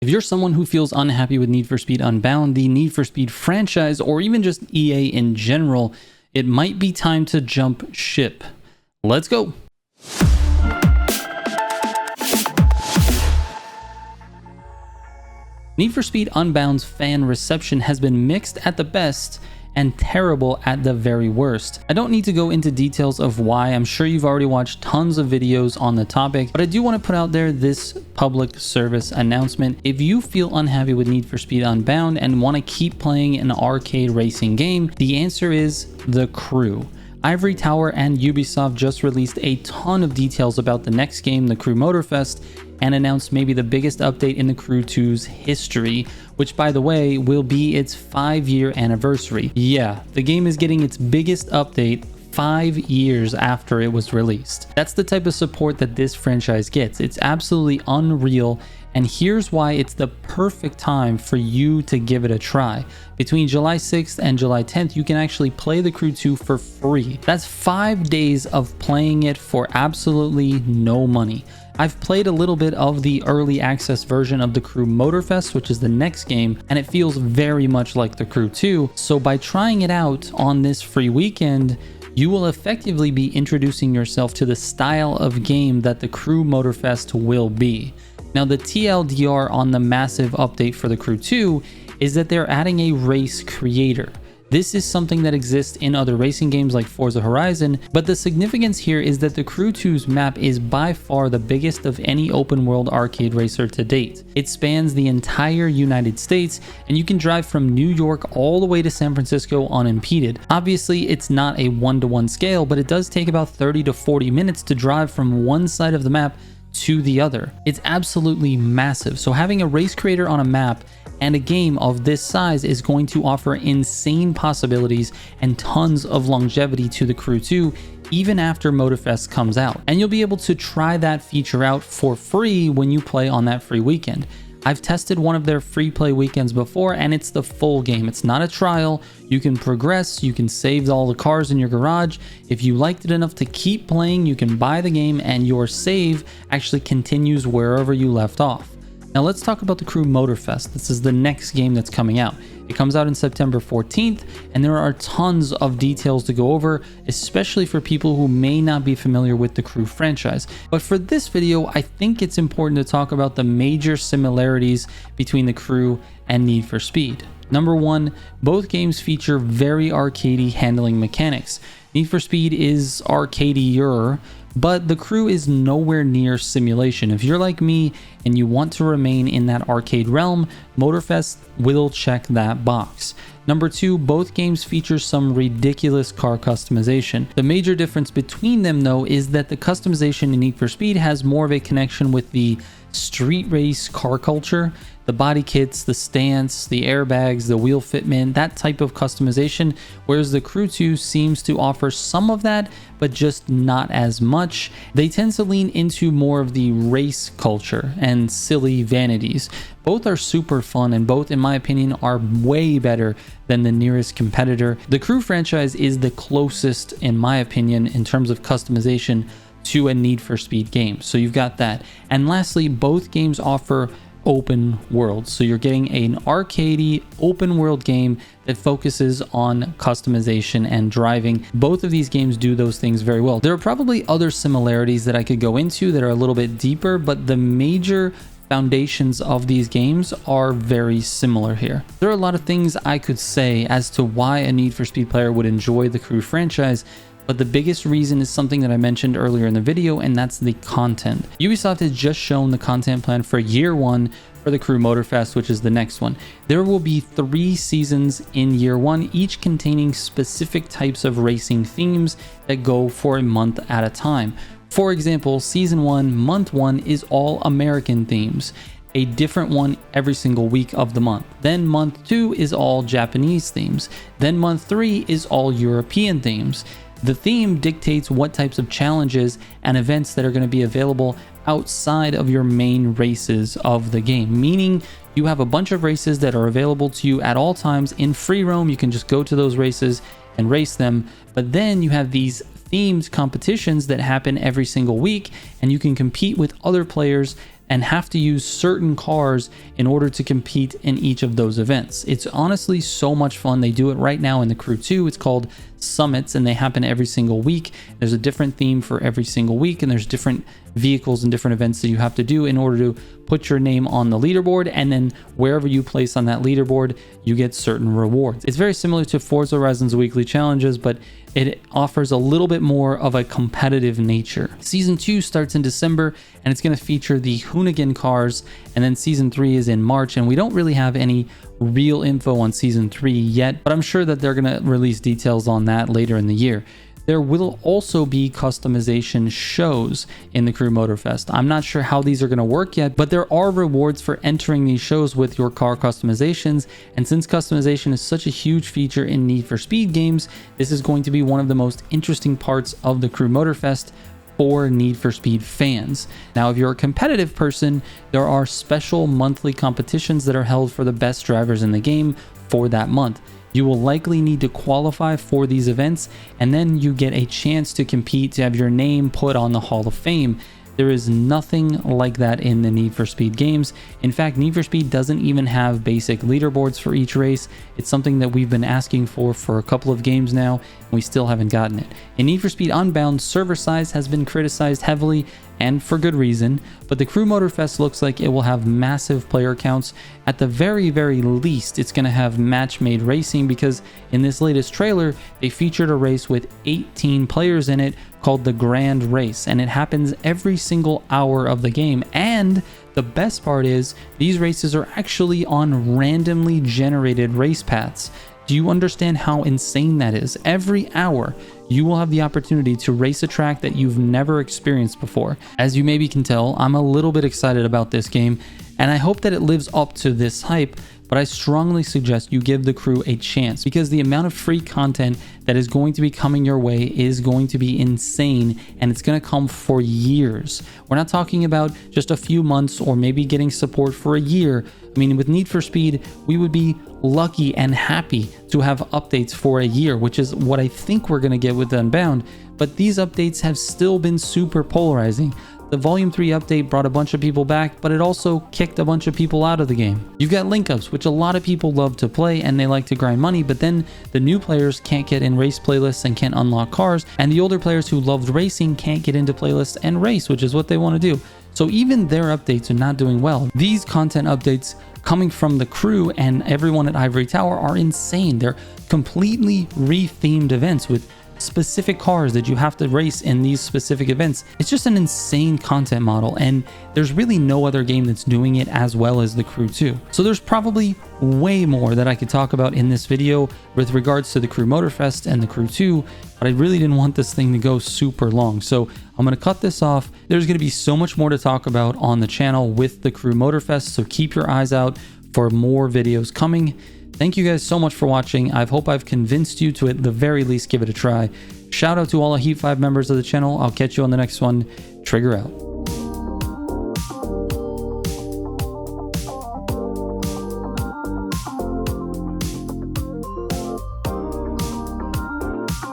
If you're someone who feels unhappy with Need for Speed Unbound, the Need for Speed franchise, or even just EA in general, it might be time to jump ship. Let's go. Need for Speed Unbound's fan reception has been mixed at the best and terrible at the very worst. I don't need to go into details of why. I'm sure you've already watched tons of videos on the topic, but I do want to put out there this public service announcement. If you feel unhappy with Need for Speed Unbound and want to keep playing an arcade racing game, the answer is The Crew. Ivory Tower and Ubisoft just released a ton of details about the next game, The Crew Motorfest, and announced maybe the biggest update in The Crew 2's history, which by the way will be its 5-year anniversary. Yeah, the game is getting its biggest update 5 years after it was released. That's the type of support that this franchise gets. It's absolutely unreal, and here's why it's the perfect time for you to give it a try. Between July 6th and July 10th, you can actually play The Crew 2 for free. That's 5 days of playing it for absolutely no money. I've played a little bit of the early access version of The Crew Motorfest, which is the next game, and it feels very much like The Crew 2. So by trying it out on this free weekend, you will effectively be introducing yourself to the style of game that The Crew Motorfest will be. Now, the TLDR on the massive update for The Crew 2 is that they're adding a race creator. This is something that exists in other racing games like Forza Horizon, but the significance here is that The Crew 2's map is by far the biggest of any open world arcade racer to date. It spans the entire United States, and you can drive from New York all the way to San Francisco unimpeded. Obviously, it's not a 1-to-1 scale, but it does take about 30 to 40 minutes to drive from one side of the map to the other. It's absolutely massive, so having a race creator on a map and a game of this size is going to offer insane possibilities and tons of longevity to The Crew 2 even after Motorfest comes out. And you'll be able to try that feature out for free when you play on that free weekend. I've tested one of their free play weekends before, and it's the full game. It's not a trial. You can progress, you can save all the cars in your garage. If you liked it enough to keep playing, you can buy the game and your save actually continues wherever you left off. Now let's talk about The Crew Motorfest. This is the next game that's coming out. It comes out in September 14th, and there are tons of details to go over, especially for people who may not be familiar with the Crew franchise. But for this video, I think it's important to talk about the major similarities between The Crew and Need for Speed. Number one, both games feature very arcadey handling mechanics. Need for Speed is arcadier, but The Crew is nowhere near simulation. If you're like me and you want to remain in that arcade realm, Motorfest will check that box. Number two, both games feature some ridiculous car customization. The major difference between them though is that the customization in Need for Speed has more of a connection with the street race car culture. The body kits, the stance, the airbags, the wheel fitment, that type of customization, whereas The Crew 2 seems to offer some of that, but just not as much. They tend to lean into more of the race culture and silly vanities. Both are super fun, and both, in my opinion, are way better than the nearest competitor. The Crew franchise is the closest, in my opinion, in terms of customization to a Need for Speed game. So you've got that. And lastly, both games offer open world, so you're getting an arcadey open world game that focuses on customization and driving. Both of these games do those things very well. There are probably other similarities that I could go into that are a little bit deeper, but the major foundations of these games are very similar here. There are a lot of things I could say as to why a Need for Speed player would enjoy the Crew franchise, but the biggest reason is something that I mentioned earlier in the video, and that's the content. Ubisoft has just shown the content plan for year one for the Crew Motorfest, which is the next one. There will be 3 seasons in year one, each containing specific types of racing themes that go for a month at a time. For example, season 1, month 1 is all American themes, a different one every single week of the month. Then month 2 is all Japanese themes. Then month 3 is all European themes. The theme dictates what types of challenges and events that are going to be available outside of your main races of the game, meaning you have a bunch of races that are available to you at all times in free roam. You can just go to those races and race them, but then you have these themed competitions that happen every single week, and you can compete with other players and have to use certain cars in order to compete in each of those events. It's honestly so much fun. They do it right now in the Crew 2. It's called Summits, and they happen every single week. There's a different theme for every single week, and there's different vehicles and different events that you have to do in order to put your name on the leaderboard, and then wherever you place on that leaderboard, you get certain rewards. It's very similar to Forza Horizon's weekly challenges, but it offers a little bit more of a competitive nature. Season 2 starts in December, and it's going to feature the Hoonigan cars, and then Season 3 is in March, and we don't really have any real info on Season 3 yet, but I'm sure that they're going to release details on that later in the year. There will also be customization shows in the Crew Motorfest. I'm not sure how these are going to work yet, but there are rewards for entering these shows with your car customizations. And since customization is such a huge feature in Need for Speed games, this is going to be one of the most interesting parts of the Crew Motorfest for Need for Speed fans. Now, if you're a competitive person, there are special monthly competitions that are held for the best drivers in the game for that month. You will likely need to qualify for these events, and then you get a chance to compete to have your name put on the Hall of Fame. There is nothing like that in the Need for Speed games. In fact, Need for Speed doesn't even have basic leaderboards for each race. It's something that we've been asking for a couple of games now, and we still haven't gotten it. In Need for Speed Unbound, server size has been criticized heavily, and for good reason, but the Crew Motorfest looks like it will have massive player counts. At the very least, it's going to have match-made racing, because in this latest trailer, they featured a race with 18 players in it called the Grand Race, and it happens every single hour of the game. And the best part is, these races are actually on randomly generated race paths. Do you understand how insane that is? Every hour, you will have the opportunity to race a track that you've never experienced before. As you maybe can tell, I'm a little bit excited about this game, and I hope that it lives up to this hype, but I strongly suggest you give the Crew a chance, because the amount of free content that is going to be coming your way is going to be insane, and it's going to come for years. We're not talking about just a few months or maybe getting support for a year. I mean, with Need for Speed, we would be lucky and happy to have updates for a year, which is what I think we're going to get with Unbound, but these updates have still been super polarizing. The Volume 3 update brought a bunch of people back, but it also kicked a bunch of people out of the game. You've got link-ups, which a lot of people love to play and they like to grind money, but then the new players can't get in race playlists and can't unlock cars, and the older players who loved racing can't get into playlists and race, which is what they want to do. So even their updates are not doing well. These content updates coming from the Crew and everyone at Ivory Tower are insane. They're completely re-themed events with specific cars that you have to race in these specific events. It's just an insane content model, and there's really no other game that's doing it as well as the Crew 2. So there's probably way more that I could talk about in this video with regards to the Crew Motorfest and the Crew 2, but I really didn't want this thing to go super long. So I'm going to cut this off. There's going to be so much more to talk about on the channel with the Crew Motorfest, so keep your eyes out for more videos coming. Thank you guys so much for watching. I hope I've convinced you to at the very least give it a try. Shout out to all the Heat 5 members of the channel. I'll catch you on the next one. Trigger out.